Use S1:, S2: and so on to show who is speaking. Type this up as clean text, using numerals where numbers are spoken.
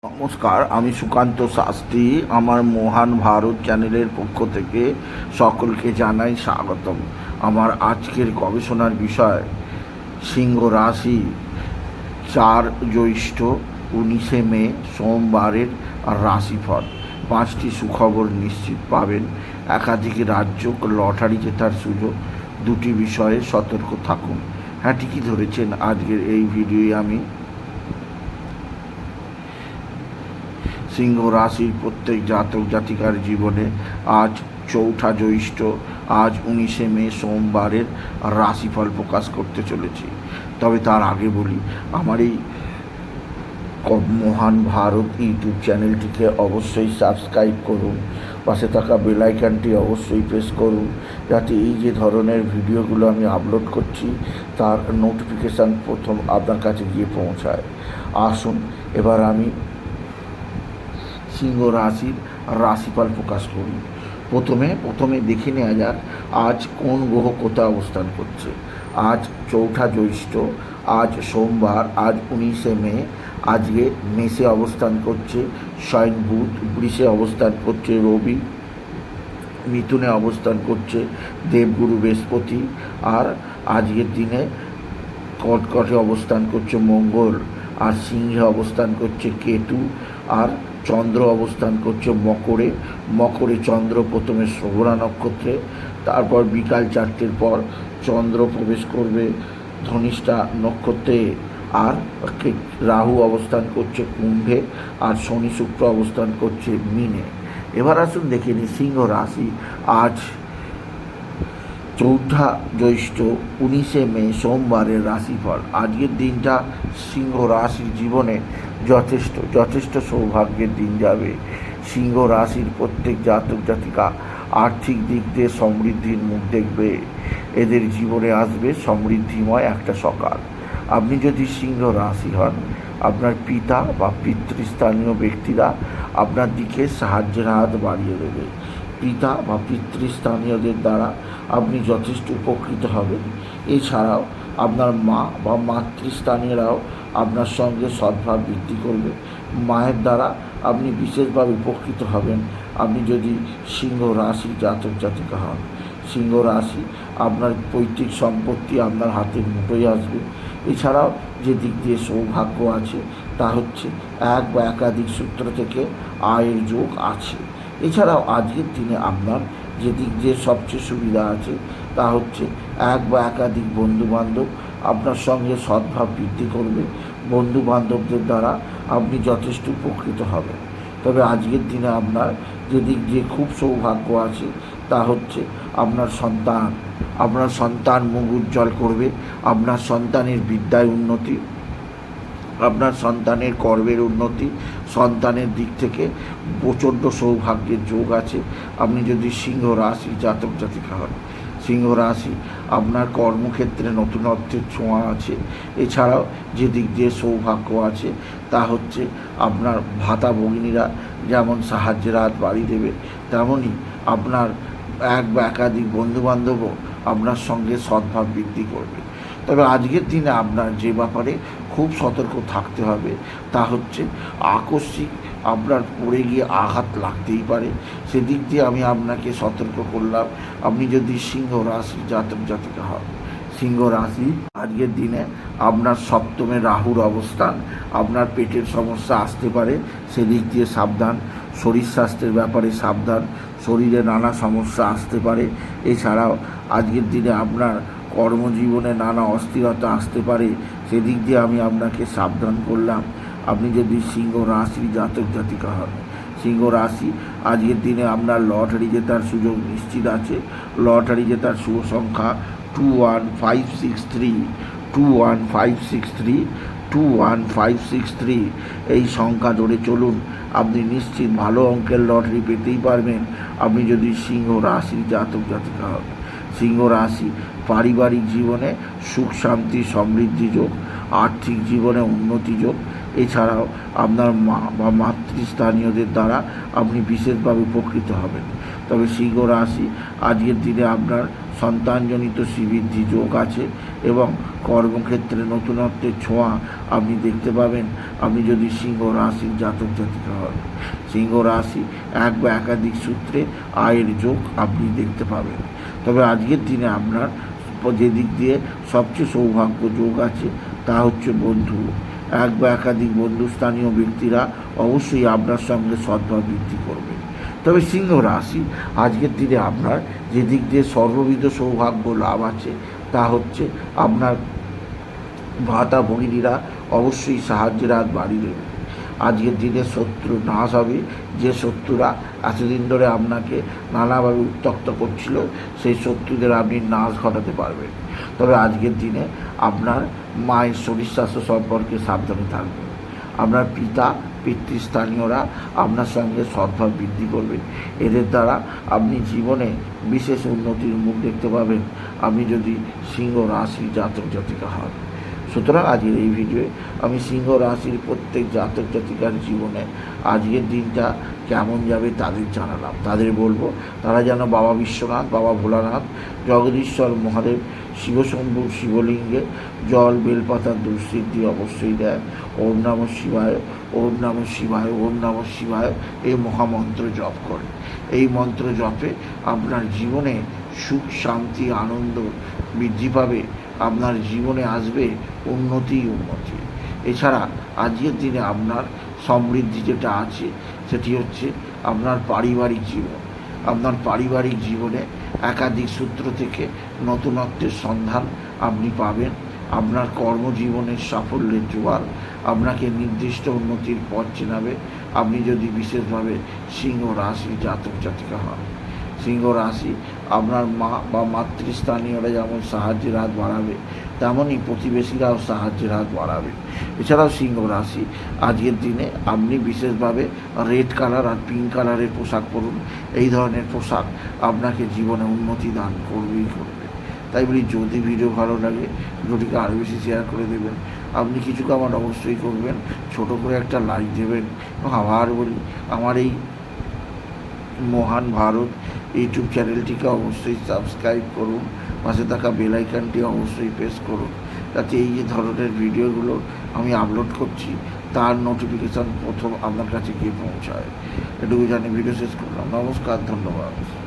S1: নমস্কার, আমি সুকান্ত শাস্ত্রী। আমার মহান ভারত চ্যানেলের পক্ষ থেকে সকলকে জানাই স্বাগতম। আমার আজকের গবেষণার বিষয় সিংহ রাশি 4 জ্যৈষ্ঠ 19শে মে সোমবারের রাশিফল। 5টি সুখবর নিশ্চিত পাবেন। একাধিক রাজ্য লটারি জেতার সুযোগ। 2টি বিষয়ে সতর্ক থাকুন। হ্যাঁ, ঠিকই ধরেছেন। আজকের এই ভিডিওয়ে আমি সিংহ রাশির প্রত্যেক জাতক জাতিকার জীবনে আজ 4 জ্যৈষ্ঠ, আজ 19শে মে সোমবারের রাশিফল প্রকাশ করতে চলেছি। তবে তার আগে বলি, আমার এই মহান ভারত ইউটিউব চ্যানেলটিকে অবশ্যই সাবস্ক্রাইব করুন। পাশে থাকা বেল আইকনটি অবশ্যই প্রেস করুন, যাতে এই যে ধরনের ভিডিওগুলো আমি আপলোড করছি তার নোটিফিকেশান প্রথম আপনার কাছে গিয়ে পৌঁছায়। আসুন এবার আমি সিংহ রাশির রাশিফল প্রকাশ করি। প্রথমে দেখে নেওয়া যাক আজ কোন গ্রহ কোথায় অবস্থান করছে। আজ 4 জ্যৈষ্ঠ, আজ সোমবার, আজ 19শে মে। আজকে মেষে অবস্থান করছে স্বয়ং বুধ, বৃষে অবস্থান করছে রবি, মিথুনে অবস্থান করছে দেবগুরু বৃহস্পতি, আর আজকের দিনে কর্কটে অবস্থান করছে মঙ্গল, আর সিংহে অবস্থান করছে কেতু, আর চন্দ্র অবস্থান করছে মকরে চন্দ্র প্রথমে শ্রবণা নক্ষত্রে, তারপর বিকাল 4টের পর চন্দ্র প্রবেশ করবে ধনিষ্ঠা নক্ষত্রে, আর রাহু অবস্থান করছে কুম্ভে, আর শনি শুক্র অবস্থান করছে মীনে। এবার আসুন দেখে নিই সিংহ রাশি আজ 4 জ্যৈষ্ঠ 19শে মে সোমবারের রাশিফল। আজকের দিনটা সিংহ রাশির জীবনে যথেষ্ট সৌভাগ্যের দিন যাবে। সিংহ রাশির প্রত্যেক জাতক জাতিকা আর্থিক দিক দিয়ে সমৃদ্ধির মুখ দেখবে। এদের জীবনে আসবে সমৃদ্ধিময় একটা সকাল। আপনি যদি সিংহ রাশি হন, আপনার পিতা বা পিতৃস্থানীয় ব্যক্তিরা আপনার দিকে সাহায্যের হাত বাড়িয়ে দেবে। পিতা বা পিতৃস্থানীয়দের দ্বারা আপনি যথেষ্ট উপকৃত হবেন। এছাড়াও আপনার মা বা মাতৃস্থানীয়রাও আপনার সঙ্গে সদ্ভাব বৃদ্ধি করবে। মায়ের দ্বারা আপনি বিশেষভাবে উপকৃত হবেন আপনি যদি সিংহ রাশি জাতক জাতিকা হন। সিংহ রাশি আপনার পৈতৃক সম্পত্তি আপনার হাতের মুঠোয় আসবে। এছাড়াও যে দিক দিয়ে সৌভাগ্য আছে তা হচ্ছে এক বা একাধিক সূত্র থেকে আয়ের যোগ আছে। এছাড়াও আজকের দিনে আপনার যে দিক দিয়ে সবচেয়ে সুবিধা আছে তা হচ্ছে এক বা একাধিক বন্ধুবান্ধব আপনার সঙ্গে সদ্ভাব বৃদ্ধি করবে। বন্ধুবান্ধবদের দ্বারা আপনি যথেষ্ট উপকৃত হবেন। তবে আজকের দিনে আপনার যে দিক দিয়ে খুব সৌভাগ্য আছে তা হচ্ছে আপনার সন্তান মুখ উজ্জ্বল করবে। আপনার সন্তানের বিদ্যায় উন্নতি, আপনার সন্তানের কর্মের উন্নতি, সন্তানের দিক থেকে প্রচণ্ড সৌভাগ্যের যোগ আছে আপনি যদি সিংহ রাশি জাতক জাতিকা হন। সিংহ রাশি আপনার কর্মক্ষেত্রে নতুনত্বের ছোঁয়া আছে। এছাড়াও যে দিক দিয়ে সৌভাগ্য আছে তা হচ্ছে আপনার ভাতা ভগিনীরা যেমন সাহায্যের হাত বাড়িয়ে দেবে, তেমনই আপনার এক বা একাধিক বন্ধুবান্ধবও আপনার সঙ্গে সদ্ভাব বৃদ্ধি করবে। তবে আজকের দিনে আপনার যে ব্যাপারে খুব সতর্ক থাকতে হবে তা হচ্ছে আকস্মিক আপনার পড়ে গিয়ে আঘাত লাগতেই পারে। সেদিক দিয়ে আমি আপনাকে সতর্ক করলাম আপনি যদি সিংহ রাশি জাতক জাতিকা হন। সিংহ রাশি আজকের দিনে আপনার সপ্তমে রাহুর অবস্থান, আপনার পেটের সমস্যা আসতে পারে, সেদিক দিয়ে সাবধান। শরীর স্বাস্থ্যের ব্যাপারে সাবধান, শরীরে নানা সমস্যা আসতে পারে। এছাড়াও আজকের দিনে আপনার কর্মজীবনে নানা অস্থিরতা আসতে পারে, সেদিক দিয়ে আমি আপনাকে সাবধান করলাম আপনি যদি সিংহ রাশি জাতক জাতিকা হন। সিংহ রাশি আজকের দিনে আপনার লটারি জেতার সুযোগ নিশ্চিত আছে। লটারি জেতার শুভ সংখ্যা 21563, 21563, 21563। এই সংখ্যা ধরে চলুন, আপনি নিশ্চিত ভালো অঙ্কের লটারি পেতেই পারবেন আপনি যদি সিংহ রাশি জাতক জাতিকা হন। সিংহ রাশি পারিবারিক জীবনে সুখ শান্তি সমৃদ্ধি যোগ, আর্থিক জীবনে উন্নতি যোগ। এছাড়াও আপনার মা বা মাতৃস্থানীয়দের দ্বারা আপনি বিশেষভাবে উপকৃত হবেন। তবে সিংহ রাশি আজকের দিনে আপনার সন্তানজনিত শ্রীবৃদ্ধি যোগ আছে এবং কর্মক্ষেত্রে নতুনত্বের ছোঁয়া আপনি দেখতে পাবেন আপনি যদি সিংহ রাশির জাতক জাতিকা হন। সিংহ রাশি এক বা একাধিক সূত্রে আয়ের যোগ আপনি দেখতে পাবেন। তবে আজকের দিনে আপনার যে দিক দিয়ে সবচেয়ে সৌভাগ্য যোগ আছে তা হচ্ছে বন্ধু। এক বা একাধিক বন্ধুস্থানীয় ব্যক্তিরা অবশ্যই আপনার সঙ্গে সদ্ভাব বৃদ্ধি করবে। তবে সিংহ রাশি আজকের দিনে আপনার যে দিক দিয়ে সর্ববিধ সৌভাগ্য লাভ আছে তা হচ্ছে আপনার ভাতা ভগিনীরা অবশ্যই সাহায্যের হাত বাড়িয়ে দেবে। আজকের দিনে শত্রু নাশ হবে। যে শত্রুরা এতদিন ধরে আপনাকে নানাভাবে উত্ত্যক্ত করছিল সেই শত্রুদের আপনি নাশ ঘটাতে পারবেন। তবে আজকের দিনে আপনার মায়ের শরীর স্বাস্থ্য সম্পর্কে সাবধানে থাকবেন। আপনার পিতা পিতৃস্থানীয়রা আপনার সঙ্গে সদ্ভাব বৃদ্ধি করবে। এদের দ্বারা আপনি জীবনে বিশেষ উন্নতির মুখ দেখতে পাবেন আপনি যদি সিংহ রাশির জাতক জাতিকা হন। সুতরাং আজকের এই ভিডিওয়ে আমি সিংহ রাশির প্রত্যেক জাতক জাতিকার জীবনে আজকের দিনটা কেমন যাবে তাদের জানালাম। তাদের বলবো তারা যেন বাবা বিশ্বনাথ, বাবা ভোলানাথ, জগদীশ্বর মহাদেব, শিবশম্ভু শিবলিঙ্গে জল বেলপাতার দুঃসিদ্ধি অবশ্যই দেয়। ওম নমঃ শিবায়, ওম নমঃ শিবায়, ওম নমঃ শিবায় এই মহামন্ত্র জপ করে। এই মন্ত্র জপে আপনার জীবনে সুখ শান্তি আনন্দ বৃদ্ধি পাবে। আপনার জীবনে আসবে উন্নতি। এছাড়া আজকের দিনে আপনার সমৃদ্ধি যেটা আছে সেটি হচ্ছে আপনার পারিবারিক জীবন। আপনার পারিবারিক জীবনে একাধিক সূত্র থেকে নতুনত্বের সন্ধান আপনি পাবেন। আপনার কর্মজীবনের সাফল্যের জোয়ার আপনাকে নির্দিষ্ট উন্নতির পথ চেনাবে আপনি যদি বিশেষভাবে সিংহ রাশি জাতক জাতিকা হন। সিংহ রাশি আপনার মা বা মাতৃস্থানীয়রা যেমন সাহায্যের হাত বাড়াবে তেমনই প্রতিবেশীরাও সাহায্যের হাত বাড়াবে। এছাড়াও সিংহ রাশি আজকের দিনে আপনি বিশেষভাবে রেড কালার আর পিঙ্ক কালারের পোশাক পরুন। এই ধরনের পোশাক আপনাকে জীবনে উন্নতি দান করবেই করবে। তাই বলি যদি ভিডিও ভালো লাগে ভিডিওটিকে আরও বেশি শেয়ার করে দেবেন। আপনি কিছু কামাট অবশ্যই করবেন, ছোট করে একটা লাইক দেবেন। আবার বলি আমার এই মহান ভারত ইউটিউব চ্যানেলটিকে অবশ্যই সাবস্ক্রাইব করুন, পাশে থাকা বেল আইকনটি অবশ্যই প্রেস করুন যাতে এই যে ধরনের ভিডিওগুলো আমি আপলোড করছি তার নোটিফিকেশান প্রথম আপনার কাছে গিয়ে পৌঁছায়। এটুকু জানি ভিডিও শেষ করলাম। নমস্কার, ধন্যবাদ।